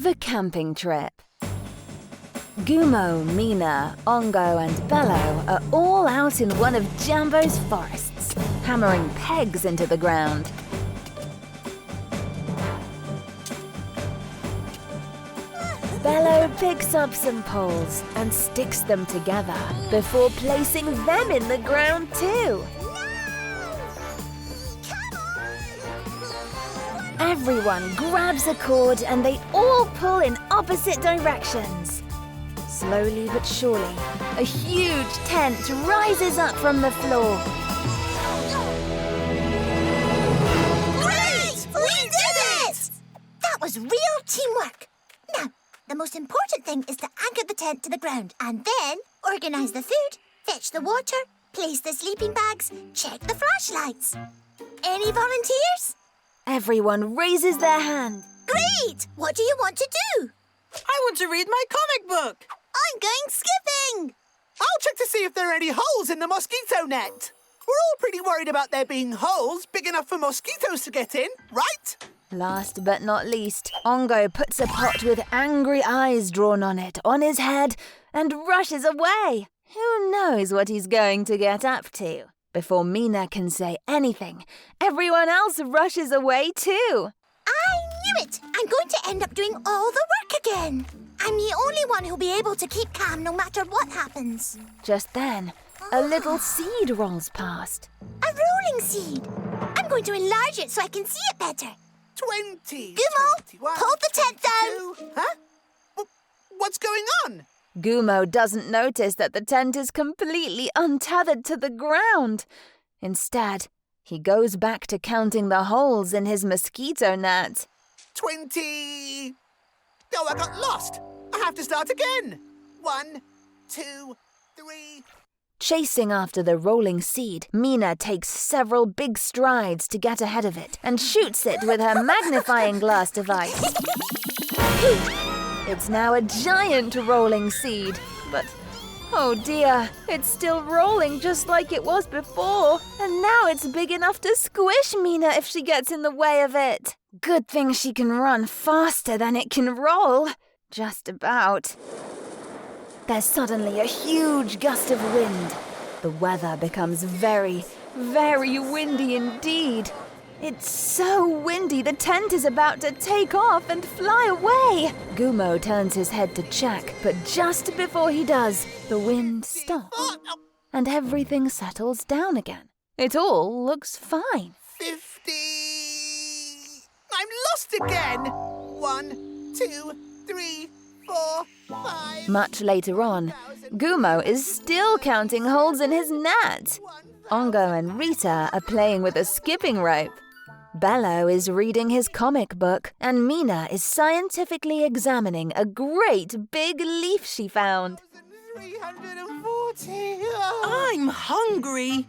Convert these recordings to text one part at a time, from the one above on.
The camping trip. Gumo, Mina, Ongo and Bello are all out in one of Jambo's forests, hammering pegs into the ground. Bello picks up some poles and sticks them together before placing them in the ground too. Everyone grabs a cord and they all pull in opposite directions. Slowly but surely, a huge tent rises up from the floor. Great! We did it! That was real teamwork. Now, the most important thing is to anchor the tent to the ground and then organise the food, fetch the water, place the sleeping bags, check the flashlights. Any volunteers? Everyone raises their hand. Great! What do you want to do? I want to read my comic book. I'm going skipping. I'll check to see if there are any holes in the mosquito net. We're all pretty worried about there being holes big enough for mosquitoes to get in, right? Last but not least, Ongo puts a pot with angry eyes drawn on it on his head and rushes away. Who knows what he's going to get up to? Before Mina can say anything, everyone else rushes away too. I knew it! I'm going to end up doing all the work again. I'm the only one who'll be able to keep calm no matter what happens. Just then, a little seed rolls past. A rolling seed. I'm going to enlarge it so I can see it better. 20. Gumo, 21, hold the tent down. 22. Huh? What's going on? Gumo doesn't notice that the tent is completely untethered to the ground. Instead, he goes back to counting the holes in his mosquito net. 20. Oh, I got lost. I have to start again. 1, 2, 3. Chasing after the rolling seed, Mina takes several big strides to get ahead of it and shoots it with her magnifying glass device. It's now a giant rolling seed, but oh dear, it's still rolling just like it was before, and now it's big enough to squish Mina if she gets in the way of it. Good thing she can run faster than it can roll. Just about. There's suddenly a huge gust of wind. The weather becomes very, very windy indeed. It's so windy the tent is about to take off and fly away. Gumo turns his head to check, but just before he does, the wind stops and everything settles down again. It all looks fine. 50. I'm lost again. 1, 2, 3, 4, 5. Much later on, Gumo is still counting holes in his net. Ongo and Rita are playing with a skipping rope. Bello is reading his comic book, and Mina is scientifically examining a great big leaf she found. 340. I'm hungry.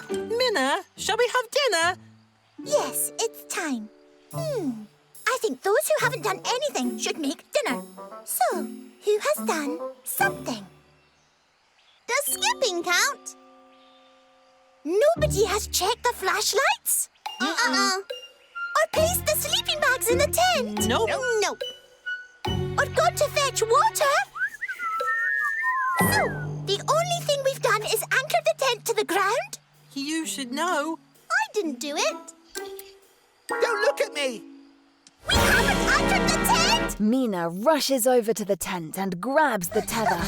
Minna, shall we have dinner? Yes, it's time. I think those who haven't done anything should make dinner. So, who has done something? Does skipping count? Nobody has checked the flashlights? Or placed the sleeping bags in the tent? Nope. Nope. Or gone to fetch water? So, the only thing we've done is anchor the tent to the ground? You should know. I didn't do it. Don't look at me. We haven't anchored the tent! Mina rushes over to the tent and grabs the tether.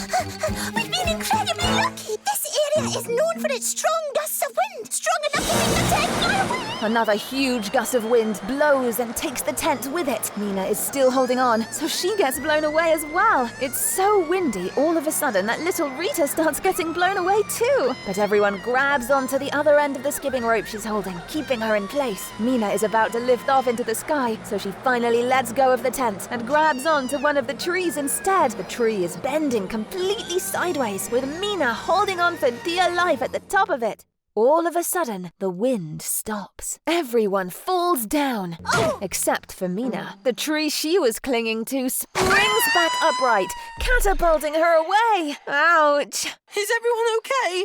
We've been incredibly lucky. This area is known for its strong gusts of wind, strong enough to make the tent fly away. Another huge gust of wind blows and takes the tent with it. Mina is still holding on, so she gets blown away as well. It's so windy all of a sudden that little Rita starts getting blown away too. But everyone grabs onto the other end of the skipping rope she's holding, keeping her in place. Mina is about to lift off into the sky, so she finally lets go of the tent and grabs onto one of the trees instead. The tree is bending completely sideways, with Mina holding on for dear life at the top of it. All of a sudden, the wind stops. Everyone falls down, except for Mina. The tree she was clinging to springs back upright, catapulting her away. Ouch! Is everyone okay?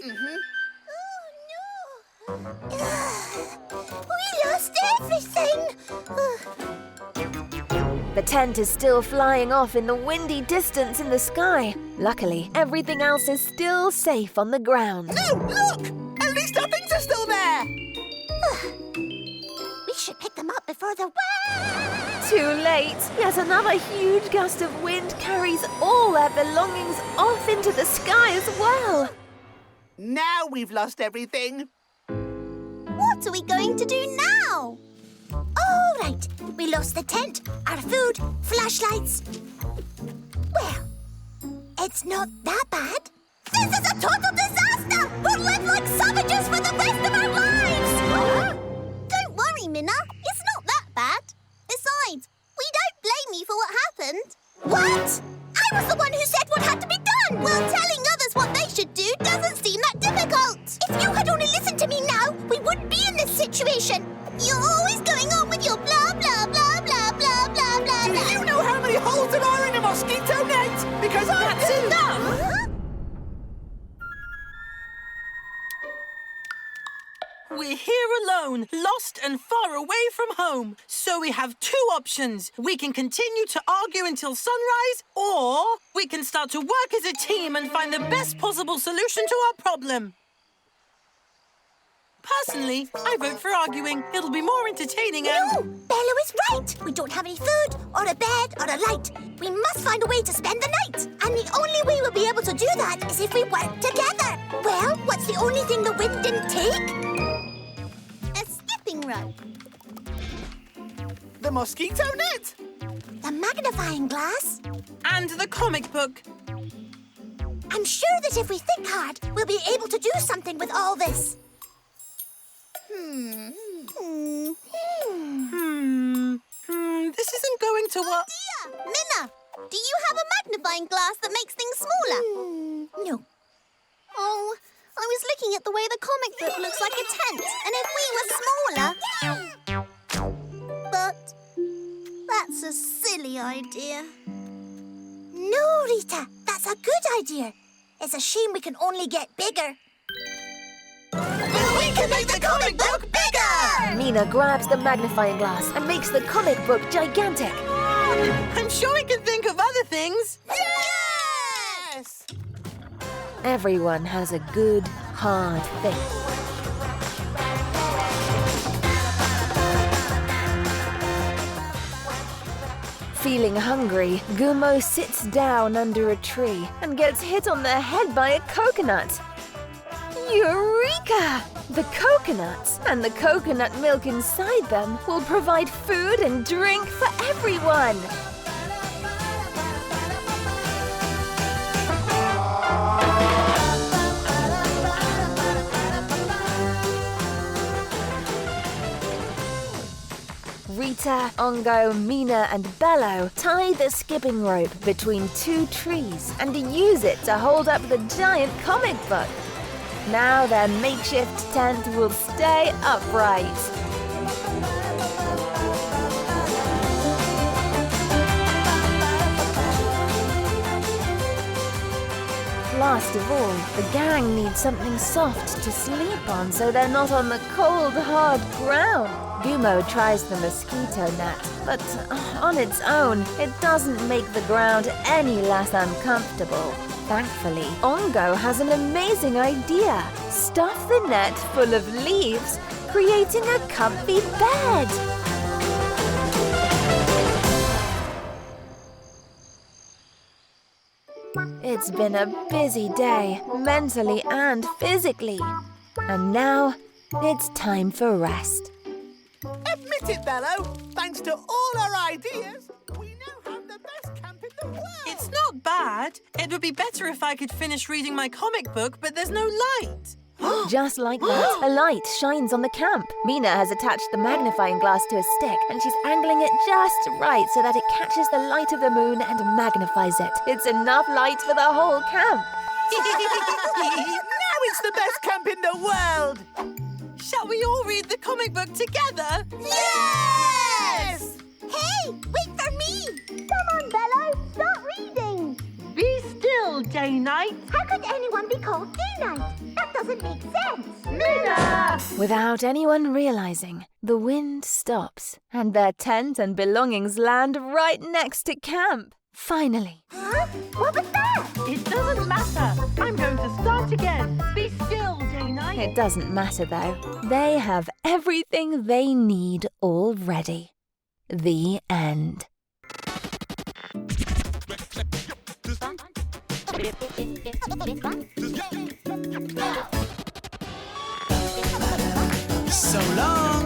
Oh, no. We lost everything. The tent is still flying off in the windy distance in the sky. Luckily, everything else is still safe on the ground. No, look! At least our things are still there! We should pick them up before the... Too late. Yet another huge gust of wind carries all their belongings off into the sky as well. Now we've lost everything. What are we going to do now? All right, we lost the tent, our food, flashlights. Well, it's not that bad. This is a total disaster! We'll live like savages for the rest of our lives! Don't worry, Minna. It's not that bad. Besides, we don't blame you for what happened. What? I was the one who said what had to be done! Well, telling others what they should do doesn't seem that difficult. If you had only listened to me now, we wouldn't be in this situation. You're always going on with your blah, blah, blah, blah, blah, blah, blah. Do you know how many holes there are in a mosquito net? Because That's enough! Huh? We're here alone, lost and far away from home. So we have two options. We can continue to argue until sunrise, or we can start to work as a team and find the best possible solution to our problem. Personally, I vote for arguing. It'll be more entertaining and... No, Bello is right. We don't have any food, or a bed, or a light. We must find a way to spend the night. And the only way we'll be able to do that is if we work together. Well, what's the only thing the wind didn't take? A skipping rope. the mosquito net? The magnifying glass? And the comic book. I'm sure that if we think hard, we'll be able to do something with all this. This isn't going to work. Dear, Minna, do you have a magnifying glass that makes things smaller? No. Oh, I was looking at the way the comic book looks like a tent, and if we were smaller... But that's a silly idea. No, Rita, that's a good idea. It's a shame we can only get bigger. But we can make the comic book bigger! Mina grabs the magnifying glass and makes the comic book gigantic. I'm sure we can think of other things. Yes! Everyone has a good, hard think. Feeling hungry, Gumo sits down under a tree and gets hit on the head by a coconut. Eureka! The coconuts and the coconut milk inside them will provide food and drink for everyone. Rita, Ongo, Mina and Bello tie the skipping rope between two trees and use it to hold up the giant comic book. Now their makeshift tent will stay upright. Last of all, the gang needs something soft to sleep on so they're not on the cold, hard ground. Gumo tries the mosquito net, but on its own, it doesn't make the ground any less uncomfortable. Thankfully, Ongo has an amazing idea. Stuff the net full of leaves, creating a comfy bed. It's been a busy day, mentally and physically. And now, it's time for rest. Admit it, Bello. Thanks to all our ideas, we now have the best camp in the world. It's not bad. It would be better if I could finish reading my comic book, but there's no light. Just like that, a light shines on the camp. Mina has attached the magnifying glass to a stick and she's angling it just right so that it catches the light of the moon and magnifies it. It's enough light for the whole camp. Now it's the best camp in the world. Shall we all read the comic book together? Yes! Hey, wait for me! Come on, Bello, start reading! Be still, Day-Night. How could anyone be called Day-Night? That doesn't make sense. Without anyone realizing, the wind stops and their tent and belongings land right next to camp. Finally. Huh? What was that? It doesn't matter. I'm going to start again. Be still, Day-Night. It doesn't matter though. They have everything they need already. The end. So long.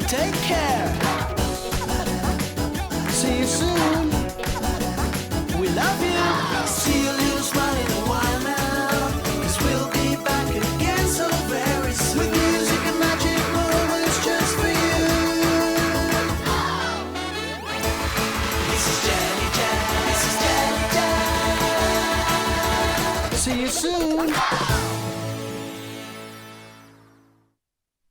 Take care.